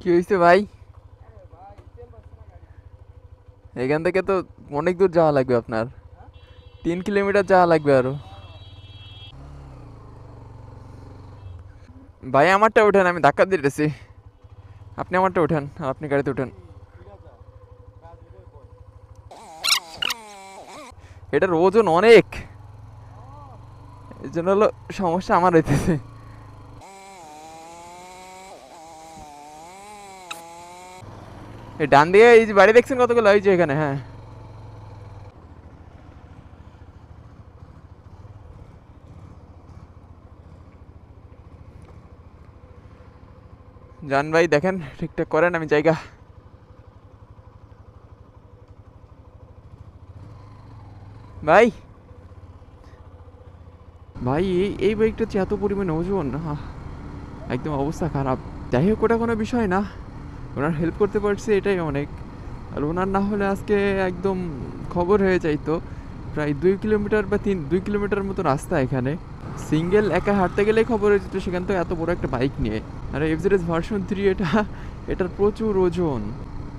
কি হয়েছে ভাই? এখান থেকে তো অনেক দূর যাওয়া লাগবে আপনার। 3 কিলোমিটার যাওয়া লাগবে আরো। ভাই আমারটা উঠেন, আমি ধাক্কা দিতেছি। আপনি আমারটা উঠেন আর আপনি গাড়িতে উঠেন। এটার ওজন অনেক, এই জন্য হলো সমস্যা আমার হইতেছে। এই ডান দিকে এই যে বাড়ি দেখছেন কতগুলো, এই যে এখানে, হ্যাঁ। যান ভাই, দেখেন ঠিকঠাক করেন, আমি জায়গা। ভাই, ভাই এই বাইকটা যে এত পরিমাণে ওজন, একদম অবস্থা খারাপ। যাই হোক, ওটা কোনো বিষয় না, ওনার হেল্প করতে পারছি এটাই অনেক। আর ওনার না হলে আজকে একদম খবর হয়ে যাইতো। প্রায় 2 কিলোমিটার বা 2 কিলোমিটার মতো রাস্তা এখানে, সিঙ্গেল একা হাঁটতে গেলেই খবর হয়ে যেত, সেখান থেকে এত বড় একটা বাইক নিয়ে। আর এফজেডএস ভার্সন 3, এটার প্রচুর ওজন।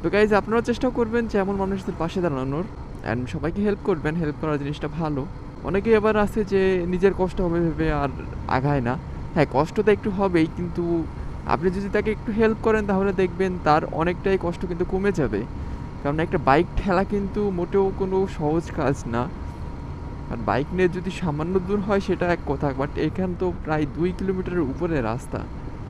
তো গাইজ, আপনারাও চেষ্টা করবেন যে এমন মানুষদের পাশে দাঁড়ানোর, অ্যান্ড সবাইকে হেল্প করবেন। হেল্প করার জিনিসটা ভালো। অনেকেই আবার আছে যে নিজের কষ্ট হবে ভেবে আর আগায় না। হ্যাঁ, কষ্ট তো একটু হবেই, কিন্তু আপনি যদি তাকে একটু হেল্প করেন তাহলে দেখবেন তার অনেকটাই কষ্ট কিন্তু কমে যাবে। কারণ একটা বাইক ঠেলা কিন্তু মোটেও কোনো সহজ কাজ না। আর বাইক নিয়ে যদি সামান্য দূর হয় সেটা এক কথা, বাট এখান তো প্রায় 2 কিলোমিটারের উপরে রাস্তা।